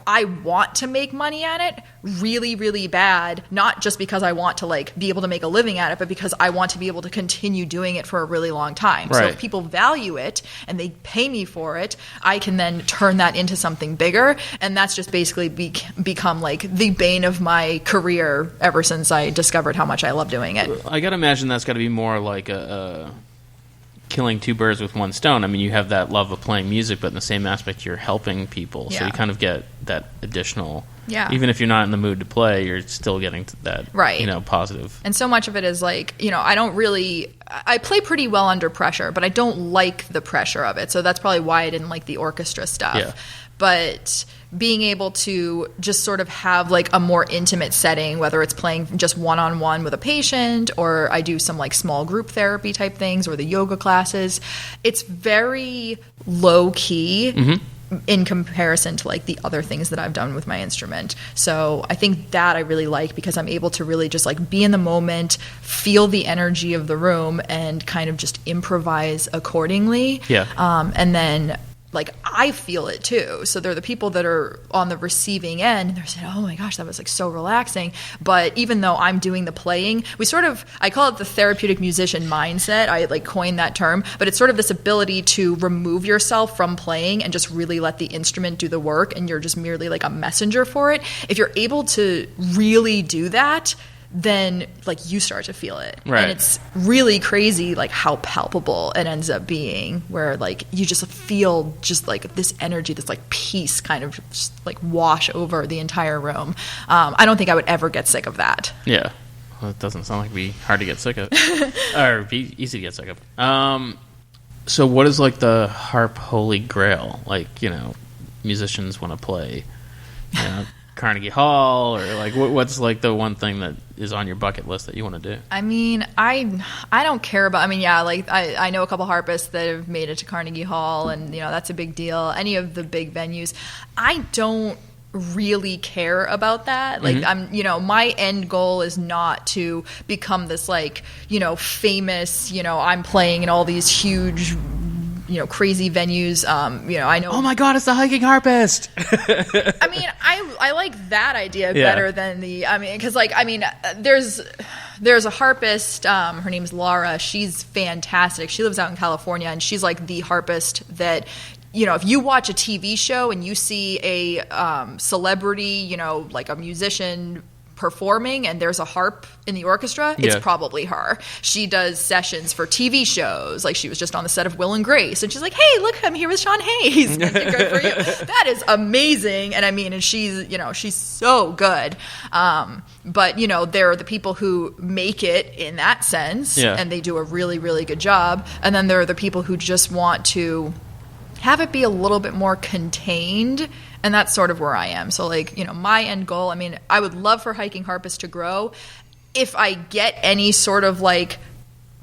I want to make money at it really, really bad, not just because I want to like be able to make a living at it, but because I want to be able to continue doing it for a really long time. Right. So if people value it and they pay me for it, I can then turn that into something bigger. And that's just basically become like the bane of my career ever since I discovered how much I love doing it. I gotta imagine that's got to be more like a killing two birds with one stone. I mean, you have that love of playing music, but in the same aspect, you're helping people. So you kind of get that additional. Yeah. Even if you're not in the mood to play, you're still getting that, right. Positive. And so much of it is like, I play pretty well under pressure, but I don't like the pressure of it. So that's probably why I didn't like the orchestra stuff. Yeah. But being able to just sort of have like a more intimate setting, whether it's playing just one-on-one with a patient, or I do some like small group therapy type things, or the yoga classes, it's very low key. in comparison to like the other things that I've done with my instrument. So I think that I really like, because I'm able to really just like be in the moment, feel the energy of the room, and kind of just improvise accordingly. Yeah. And then like I feel it too. So they're the people that are on the receiving end, and they're saying, oh my gosh, that was like so relaxing. But even though I'm doing the playing, I call it the therapeutic musician mindset. I like coined that term, but it's sort of this ability to remove yourself from playing and just really let the instrument do the work, and you're just merely like a messenger for it. If you're able to really do that, then like you start to feel it. Right. And it's really crazy like how palpable it ends up being, where like you just feel just like this energy, this like peace kind of just like wash over the entire room. I don't think I would ever get sick of that. Yeah. Well, it doesn't sound like it'd be hard to get sick of. Or be easy to get sick of. So what is like the harp holy grail? Like, you know, musicians want to play, you know, Carnegie Hall, or like what's like the one thing that is on your bucket list that you want to do? I mean, I don't care about, I mean, yeah, like I know a couple harpists that have made it to Carnegie Hall, and you know, that's a big deal. Any of the big venues, I don't really care about that. Like you know, my end goal is not to become this like, you know, famous, you know, I'm playing in all these huge, you know, crazy venues. You know, I know. Oh my God, it's the hiking harpist. I mean, I like that idea better than because like, I mean, there's a harpist. Her name's Laura. She's fantastic. She lives out in California, and she's like the harpist that, you know, if you watch a TV show and you see a celebrity, you know, like a musician performing and there's a harp in the orchestra, it's probably her. She does sessions for TV shows. Like she was just on the set of Will and Grace, and she's like, hey, look, I'm here with Sean Hayes. Good for you. That is amazing. And I mean, and she's, you know, she's so good. But, you know, there are the people who make it in that sense, and they do a really, really good job. And then there are the people who just want to have it be a little bit more contained. And that's sort of where I am. So, like, you know, my end goal, I mean, I would love for Hiking Harpist to grow. If I get any sort of, like,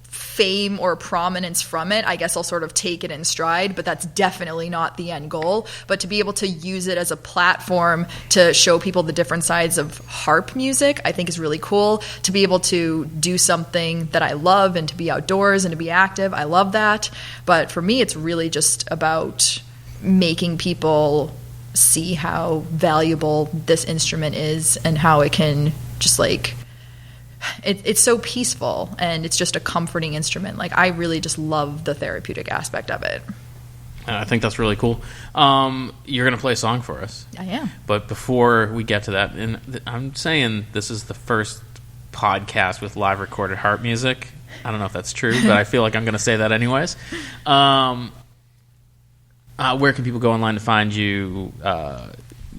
fame or prominence from it, I guess I'll sort of take it in stride. But that's definitely not the end goal. But to be able to use it as a platform to show people the different sides of harp music, I think is really cool. To be able to do something that I love and to be outdoors and to be active, I love that. But for me, it's really just about making people see how valuable this instrument is, and how it can just like it's so peaceful, and it's just a comforting instrument. Like I really just love the therapeutic aspect of it. I think that's really cool. You're going to play a song for us. I am. But before we get to that, and I'm saying this is the first podcast with live recorded harp music. I don't know if that's true, but I feel like I'm going to say that anyways. Where can people go online to find you?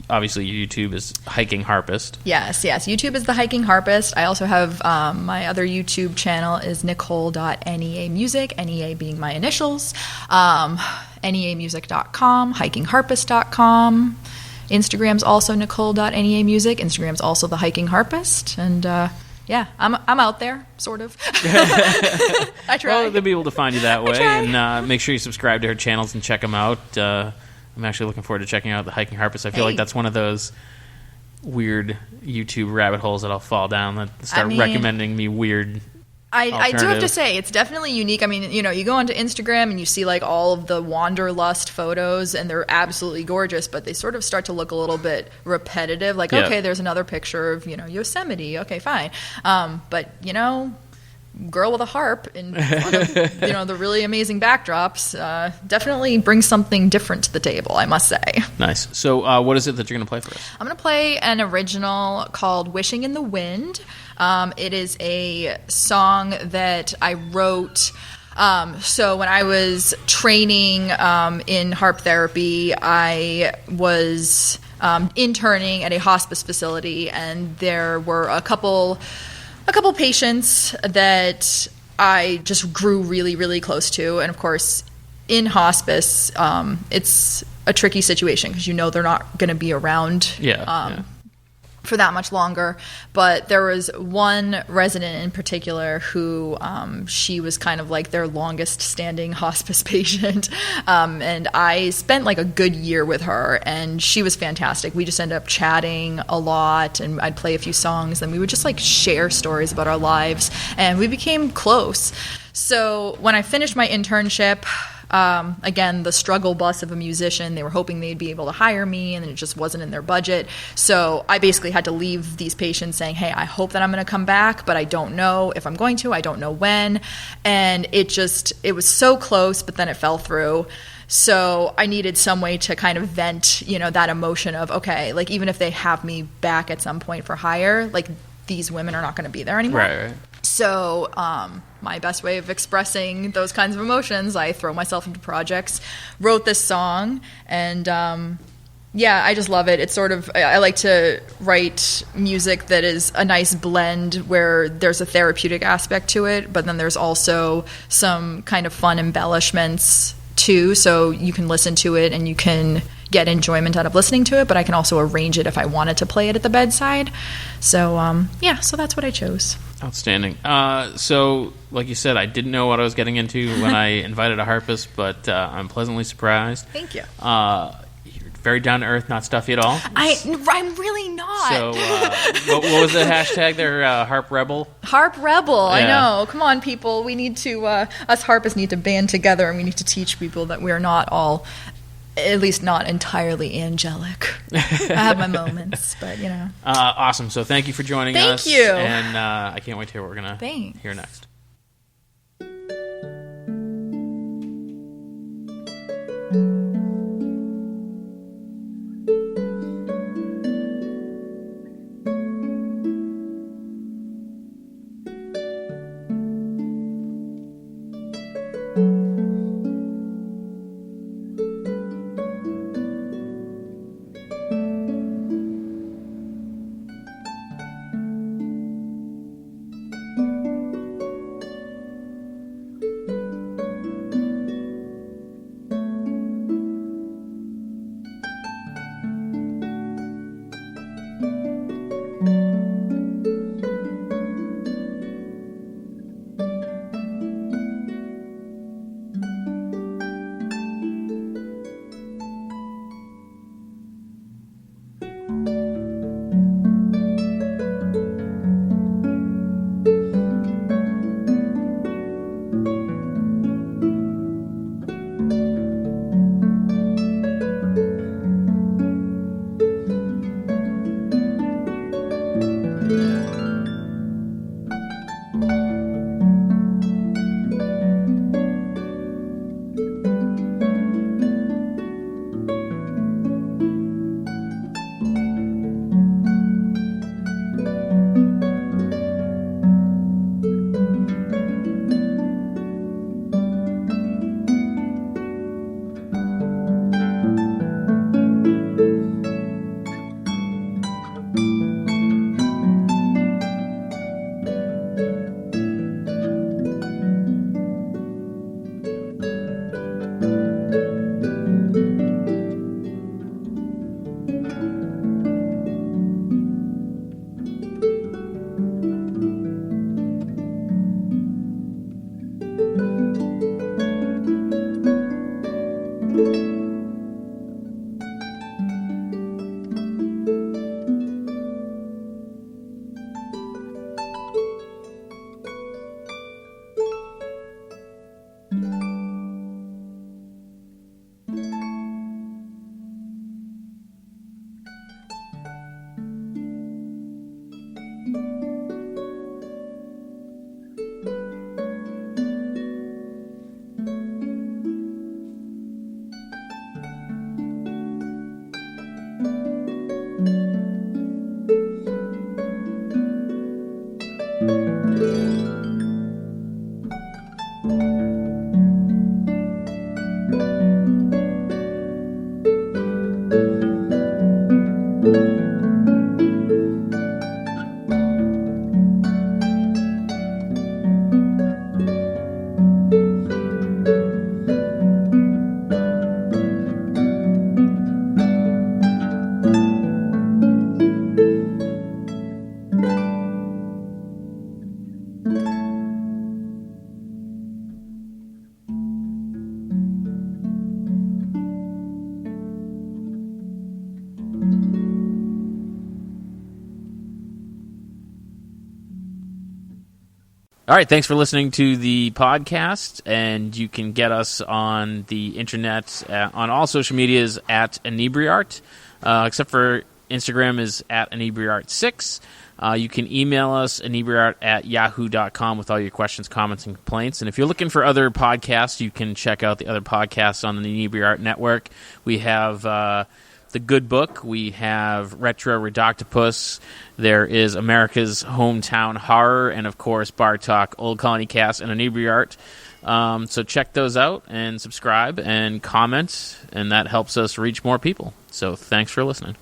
Obviously, YouTube is Hiking Harpist. Yes. YouTube is the Hiking Harpist. I also have my other YouTube channel is Nicole.NEA-music, NEA being my initials, NEAmusic.com, hikingharpist.com. Instagram's also Nicole.NEA-music. Instagram's also the Hiking Harpist. And yeah, I'm out there, sort of. I try. Well, they'll be able to find you that way. And make sure you subscribe to her channels and check them out. I'm actually looking forward to checking out the Hiking Harpist. I feel like that's one of those weird YouTube rabbit holes that I'll fall down that start recommending me weird I do have to say, it's definitely unique. I mean, you know, you go onto Instagram and you see like all of the wanderlust photos, and they're absolutely gorgeous, but they sort of start to look a little bit repetitive. Like, okay, there's another picture of, you know, Yosemite. Okay, fine. But, you know, girl with a harp in front of, you know, the really amazing backdrops definitely brings something different to the table, I must say. Nice. So what is it that you're going to play for us? I'm going to play an original called Wishing in the Wind. It is a song that I wrote. So when I was training in harp therapy, I was interning at a hospice facility, and there were a couple patients that I just grew really, really close to. And of course, in hospice, it's a tricky situation because you know they're not going to be around for that much longer. But there was one resident in particular who she was kind of like their longest standing hospice patient. And I spent like a good year with her, and she was fantastic. We just ended up chatting a lot, and I'd play a few songs, and we would just like share stories about our lives, and we became close. So when I finished my internship, again, the struggle bus of a musician, they were hoping they'd be able to hire me, and it just wasn't in their budget. So I basically had to leave these patients saying, hey, I hope that I'm going to come back, but I don't know if I'm going to. I don't know when. And it was so close, but then it fell through. So I needed some way to kind of vent, that emotion of, okay, like even if they have me back at some point for hire, like these women are not going to be there anymore. Right. So my best way of expressing those kinds of emotions, I throw myself into projects, wrote this song, and I just love it. It's sort of, I like to write music that is a nice blend where there's a therapeutic aspect to it, but then there's also some kind of fun embellishments too, so you can listen to it and you can get enjoyment out of listening to it, but I can also arrange it if I wanted to play it at the bedside. So, so that's what I chose. Outstanding. So, like you said, I didn't know what I was getting into when I invited a harpist, but I'm pleasantly surprised. Thank you. You're very down-to-earth, not stuffy at all. I'm really not. So, what was the hashtag there? Harp Rebel? Harp Rebel, Yeah. I know. Come on, people. We need to, us harpists need to band together, and we need to teach people that we're not all, at least not entirely angelic. I have my moments, but Awesome. So thank you for joining us. Thank you. And I can't wait to hear what we're going to hear next. All right, thanks for listening to the podcast, and you can get us on the internet on all social medias at Inebri-art, except for Instagram is at Inebri-art6. You can email us, Inebri-art@yahoo.com, with all your questions, comments, and complaints. And if you're looking for other podcasts, you can check out the other podcasts on the Inebri-art Network. We have The Good Book. We have Retro Redoctopus. There is America's Hometown Horror. And, of course, Bar Talk, Old Colony Cast, and Inebri-art. So check those out and subscribe and comment, and that helps us reach more people. So thanks for listening.